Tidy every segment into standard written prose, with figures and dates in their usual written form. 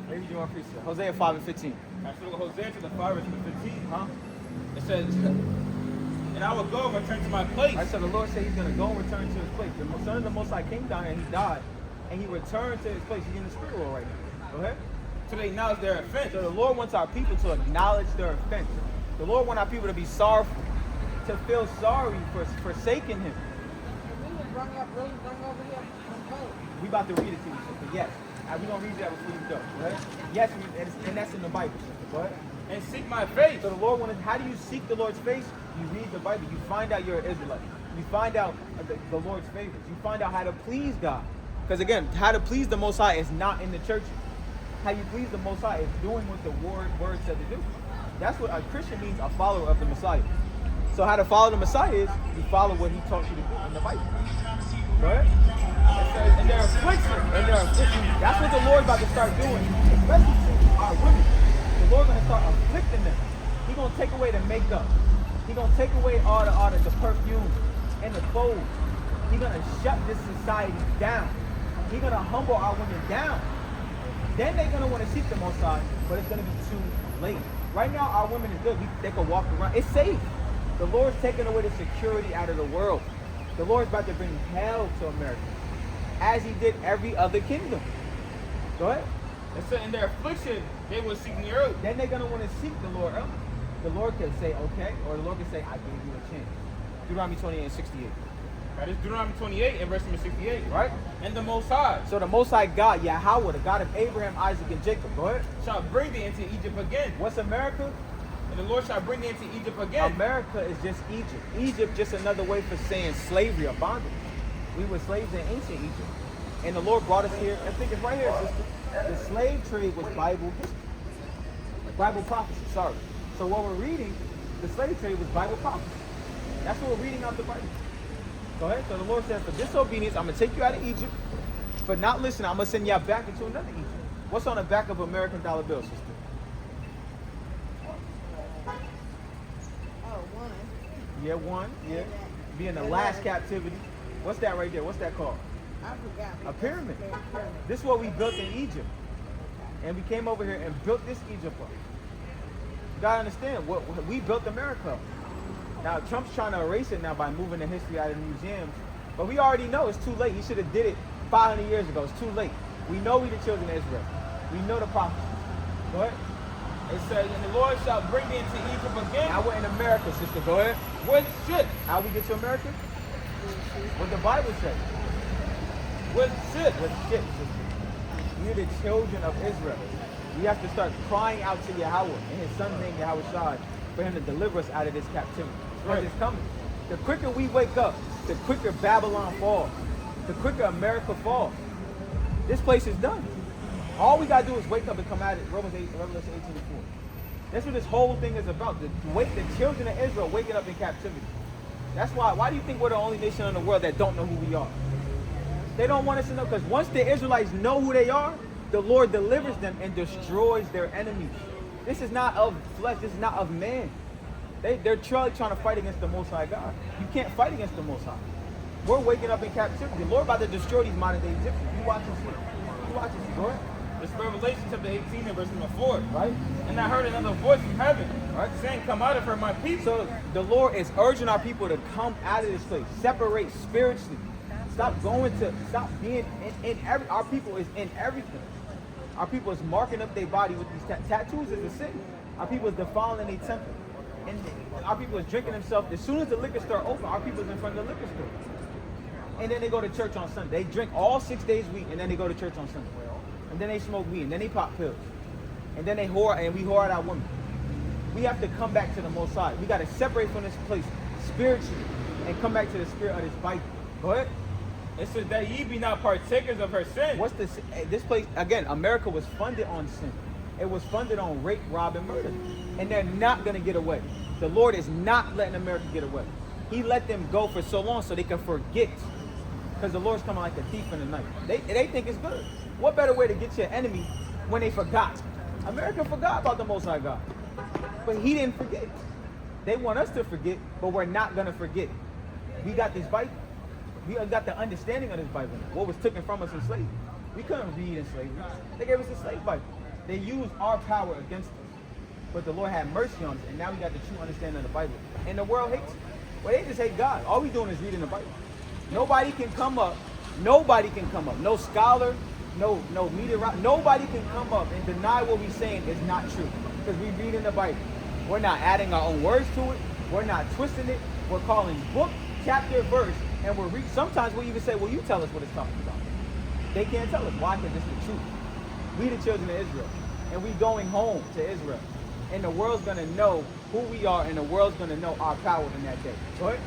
Maybe you want to preach it. Hosea 5 and 15. I should look at Hosea to the 5 verse 15. Huh? It says, and I will go and return to my place. I said the Lord said he's going to go and return to his place. The Son of the Most High came down here and he died. And he returned to his place. He's in the spirit world right now. Go ahead. So they acknowledge their offense. So the Lord wants our people to acknowledge their offense. The Lord wants our people to be sorrowful, to feel sorry for forsaking him. We about to read it to you, sister. Yes. We're going to read that before you go. Go ahead. Yes, and that's in the Bible, sister. Go ahead. And seek my face. So the Lord wanted, how do you seek the Lord's face? You read the Bible. You find out you're an Israelite. You find out the Lord's favors. You find out how to please God. Because again, how to please the Most High is not in the church. How you please the Most High is doing what the word said to do. That's what a Christian means, a follower of the Messiah. So how to follow the Messiah is you follow what he taught you to do in the Bible. Go ahead. And their affliction. That's what the Lord's about to start doing, especially to our women. The Lord's going to start afflicting them. He's going to take away the makeup. He's going to take away all the perfume and the clothes. He's going to shut this society down. He's going to humble our women down. Then they're going to want to seek the Most High, but it's going to be too late. Right now, our women is good. They can walk around. It's safe. The Lord's taking away the security out of the world. The Lord's about to bring hell to America, as he did every other kingdom. Go ahead. And so in their affliction, they will seek me early. Then they're going to want to seek the Lord early. The Lord can say, okay, or the Lord can say, I gave you a chance. Deuteronomy 28 and 68. That is Deuteronomy 28 and verse number 68. Right? And the Most High. So the Most High God, Yahweh, the God of Abraham, Isaac, and Jacob. Go ahead. Shall bring thee into Egypt again. What's America? And the Lord shall bring thee into Egypt again. America is just Egypt. Egypt just another way for saying slavery or bondage. We were slaves in ancient Egypt. And the Lord brought us here. I think it's right here, sister. The slave trade was Bible history. Bible prophecy, sorry. So what we're reading, the slave trade was Bible prophecy. That's what we're reading out the Bible. Go ahead. So the Lord says, for disobedience, I'm going to take you out of Egypt. For not listening, I'm going to send y'all back into another Egypt. What's on the back of American dollar bill, sister? One. Yeah, one. Yeah. Be in the last captivity. What's that right there? What's that called? I forgot. A pyramid. This is what we built in Egypt. And we came over here and built this Egypt up. You gotta understand, we built America up. Now Trump's trying to erase it now by moving the history out of the museums. But we already know it's too late. He should have did it 500 years ago. It's too late. We know we the children of Israel. We know the prophecies. Go ahead. It says, and the Lord shall bring thee into Egypt again. Now we're in America, sister. Go ahead. With ships. How we get to America? What the Bible says. With ships. With ships, sister. We're the children of Israel. We have to start crying out to Yahweh in his son's name, Yahweh Shai, for him to deliver us out of this captivity. Because it's coming. The quicker we wake up, the quicker Babylon falls. The quicker America falls. This place is done. All we got to do is wake up and come out of it. Revelation 18:4. That's what this whole thing is about. The children of Israel waking up in captivity. That's why. Why do you think we're the only nation in the world that don't know who we are? They don't want us to know, because once the Israelites know who they are, the Lord delivers them and destroys their enemies. This is not of flesh. This is not of man. They're trying to fight against the Most High God. You can't fight against the Most High. We're waking up in captivity. The Lord about to destroy these modern day Egyptians. You watch and see. You watch and see. Go ahead. It's Revelation chapter 18 and verse number 4. Right? And I heard another voice from heaven, Right? saying, come out of her, my people. So the Lord is urging our people to come out of this place. Separate spiritually. Stop being in every, our people is in everything. Our people is marking up their body with these tattoos is a sin. Our people is defiling their temple. And our people is drinking themselves. As soon as the liquor store open, our people is in front of the liquor store. And then they go to church on Sunday. They drink all 6 days a week, and then they go to church on Sunday. And then they smoke weed, and then they pop pills. And then they whore, and we whore out our women. We have to come back to the Most High. We got to separate from this place spiritually and come back to the spirit of this Bible. Go ahead. It says that ye be not partakers of her sin. What's this place, again, America was funded on sin. It was funded on rape, rob, and murder. And they're not going to get away. The Lord is not letting America get away. He let them go for so long so they can forget. Because the Lord's coming like a thief in the night. They think it's good. What better way to get your enemy when they forgot? America forgot about the Most High God. But he didn't forget. They want us to forget, but we're not going to forget. We got this Bible. We got the understanding of this Bible. What was taken from us in slavery. We couldn't read in slavery. They gave us a slave Bible. They used our power against us. But the Lord had mercy on us, and now we got the true understanding of the Bible. And the world hates it. Well, they just hate God. All we doing is reading the Bible. Nobody can come up. Nobody can come up. No scholar, no meteorite. Nobody can come up and deny what we're saying is not true. Because we read in the Bible. We're not adding our own words to it. We're not twisting it. We're calling book, chapter, verse, and we're sometimes we even say, well, you tell us what it's talking about. They can't tell us. Why? Because it's the truth. We the children of Israel. And we going home to Israel. And the world's going to know who we are, and the world's going to know our power in that day. Right?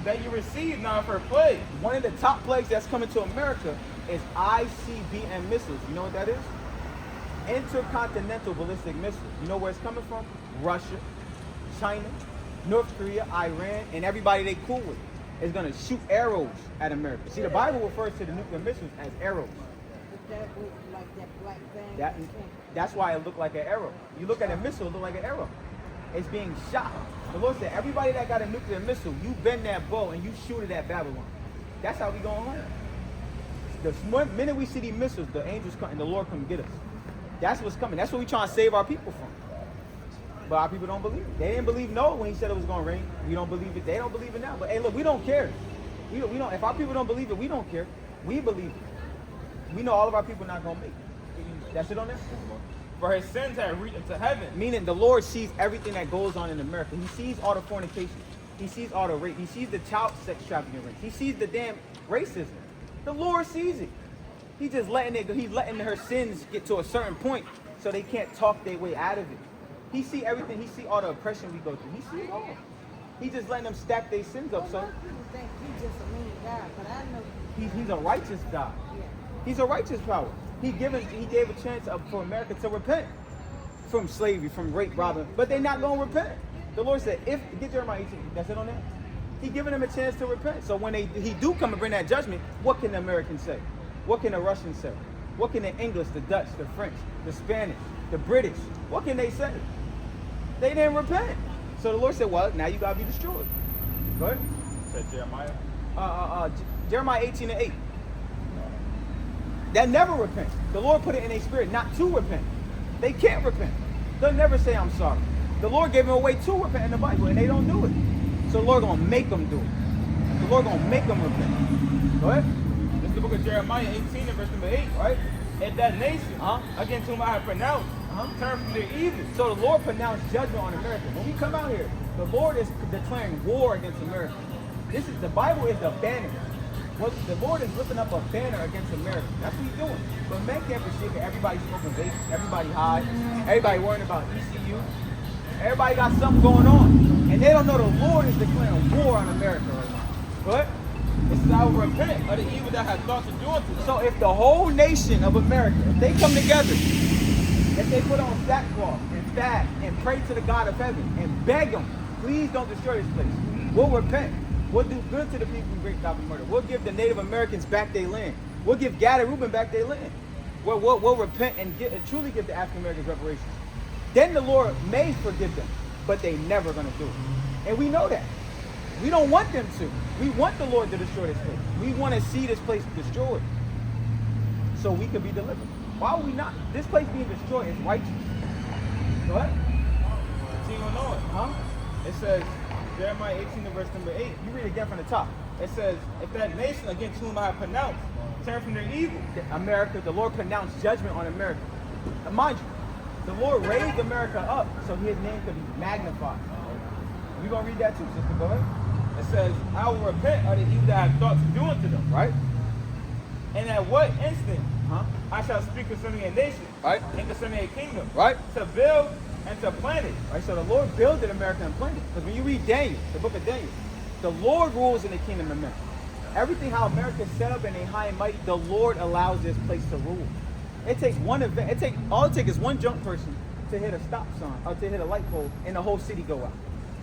That you receive now for a plague. One of the top plagues that's coming to America is ICBM missiles. You know what that is? Intercontinental ballistic missiles. You know where it's coming from? Russia, China, North Korea, Iran, and everybody they cool with is going to shoot arrows at America. See, the Bible refers to the nuclear missiles as arrows. That was like that black thing. That's why it looked like an arrow. You look at a missile, it look like an arrow. It's being shot. The Lord said, everybody that got a nuclear missile, you bend that bow and you shoot it at Babylon. That's how we going home. The minute we see these missiles, the angels come and the Lord come get us. That's what's coming. That's what we trying to save our people from. But our people don't believe it. They didn't believe Noah when he said it was going to rain. We don't believe it. They don't believe it now. But hey, look, we don't care. We don't. If our people don't believe it, we don't care. We believe it. We know all of our people not going to make it. That's it on there? For his sins have reached into heaven. Meaning the Lord sees everything that goes on in America. He sees all the fornication. He sees all the rape. He sees the child sex trafficking rates. He sees the damn racism. The Lord sees it. He's just letting it go. He's letting her sins get to a certain point so they can't talk their way out of it. He see everything. He see all the oppression we go through. He see it all. He just letting them stack their sins up. So People think he's just a mean guy, but I know he's a righteous God. yeah. He's a righteous power. He gave a chance for America to repent from slavery, from rape, robbing, but they're not going to repent. The Lord said, get Jeremiah 18, that's it on that? He giving them a chance to repent. So when he do come and bring that judgment, what can the Americans say? What can the Russians say? What can the English, the Dutch, the French, the Spanish, the British, what can they say? They didn't repent. So the Lord said, well, now you got to be destroyed. Go ahead. Said Jeremiah. Jeremiah 18:8. That never repent. The Lord put it in their spirit not to repent. They can't repent. They'll never say, I'm sorry. The Lord gave them a way to repent in the Bible, and they don't do it. So the Lord going to make them do it. The Lord going to make them repent. Go ahead. This is the book of Jeremiah 18 and verse number 8. Right? And that nation, against whom I have pronounced, turn from their evil. So the Lord pronounced judgment on America. When we come out here, the Lord is declaring war against America. The Bible is the banner. The Lord is lifting up a banner against America. That's what he's doing. But men can't perceive it. Everybody's smoking vape. Everybody high. Everybody worrying about ECU. Everybody got something going on. And they don't know the Lord is declaring war on America right now. But It says, I will repent of the evil that I have thought to do unto them. so if the whole nation of America, if they come together, if they put on sackcloth and fast and pray to the God of heaven and beg him, please don't destroy this place. We'll repent. We'll do good to the people who break out the murder. We'll give the Native Americans back their land. We'll give Gad and Reuben back their land. We'll repent and truly give the African Americans reparations. Then the Lord may forgive them, but they never going to do it. And we know that. We don't want them to. We want the Lord to destroy this place. We want to see this place destroyed so we can be delivered. Why would we not? This place being destroyed is righteous. What? Continue on. Huh? It says, Jeremiah 18 and verse number 8. You read it again from the top. It says, if that nation against whom I have pronounced turn from their evil. America, the Lord pronounced judgment on America. And mind you, the Lord raised America up so his name could be magnified. We're going to read that too, sister. Go ahead. It says, I will repent of the evil that I have thought to do unto them. Right? And at what instant Huh? I shall speak concerning a nation Right? and concerning a kingdom Right? to build and to plant it. Right? So the Lord builded America and planted it. Because when you read Daniel, the book of Daniel, the Lord rules in the kingdom of America. Everything how America is set up and they high and mighty, the Lord allows this place to rule. It takes one event. All it takes is one drunk person to hit a stop sign or to hit a light pole and the whole city go out.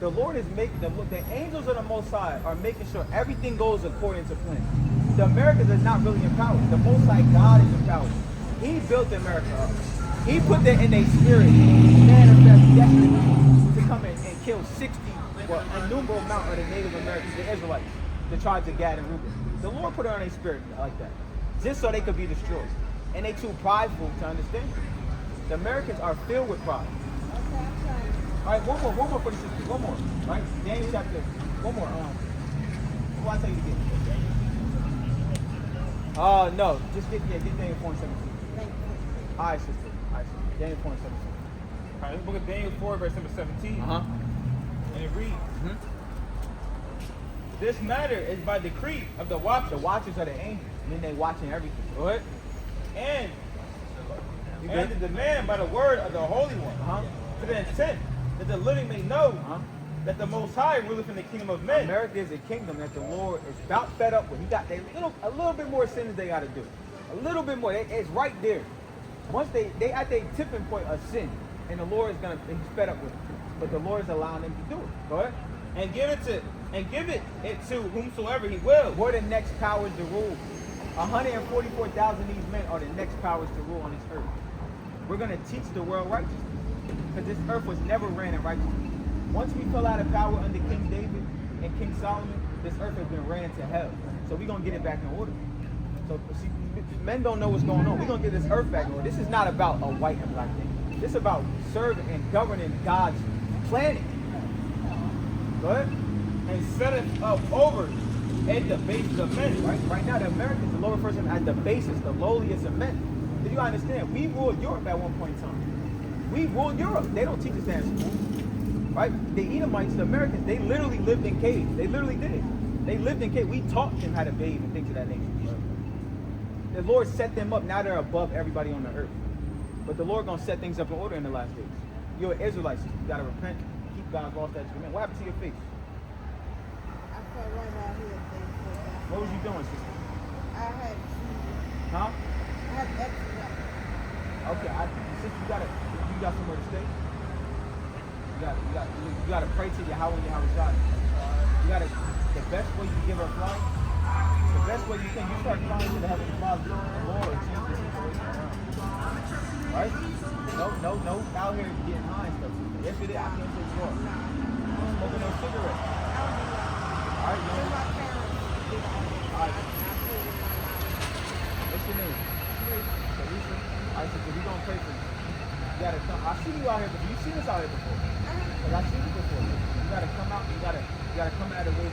The Lord is making the angels of the Most High are making sure everything goes according to plan. The Americans are not really in power. The Most High God is in power. He built America up. He put that in their spirit, manifest destiny to come in and kill 60, well, an innumerable amount of the Native Americans, the Israelites, the tribes of Gad and Reuben. The Lord put it on their spirit like that, just so they could be destroyed. And they too prideful to understand. The Americans are filled with pride. Okay, I'm trying to. All right, one more for the sisters. One more, right? Daniel chapter. One more. What I tell you to get? No, just get Daniel 4 and 17. Thank you. All right, sister. Daniel 4 and 17. All right, this book of Daniel 4, verse number 17. And it reads, this matter is by decree of the watchers. The watchers are the angels, and then they watching everything. Go ahead. And You the good? demand by the word of the Holy One, to the intent that the living may know that the Most High ruleth in the kingdom of men. America is a kingdom that the Lord is about fed up with. He got a little bit more sins they got to do. A little bit more. It's right there. Once they at their tipping point of sin, and the Lord is he's fed up with it. But the Lord is allowing them to do it. Go ahead. And give it to whomsoever he will. We're the next powers to rule. 144,000 of these men are the next powers to rule on this earth. We're going to teach the world righteousness. Because this earth was never ran in righteousness. Once we fell out of power under King David and King Solomon, this earth has been ran to hell. So we're going to get it back in order. So see, men don't know what's going on. We're going to get this earth back in order. This is not about a white and black thing. This is about serving and governing God's planet. Go ahead. And setteth up over at the bases of men. Right now, the Americans, the lower person at the basis, the lowliest of men. Do you understand? We ruled Europe at one point in time. We ruled Europe. They don't teach us that in school. Right? The Edomites, the Americans, they literally lived in caves. They literally did. They lived in caves. We taught them how to bathe and things of that nature. The Lord set them up. Now they're above everybody on the earth. But the Lord going to set things up in order in the last days. You're an Israelite. You got to repent. Keep God's law, statutes, and commandments. What happened to your face? I felt right out here. Things like that. What was you doing, sister? I had Huh? I had extra. Okay, since you got somewhere to stay. You gotta pray to Yahweh and Yahweh Shai. The best way you give her flight, the best way you can, you start flying to the Heavenly Father, the Lord will change the situation around. Right? No, out here getting high and stuff. Yes, it is. I can't say you are. Smoking no cigarettes. Alright, My parents did all that. Alright. I put it in my life. What's your name? Teresa. Alright, so we gonna pray for you. You gotta come. I see you out here before. You've seen us out here before. Cause I seen you before. You gotta come out. You gotta come out of the way.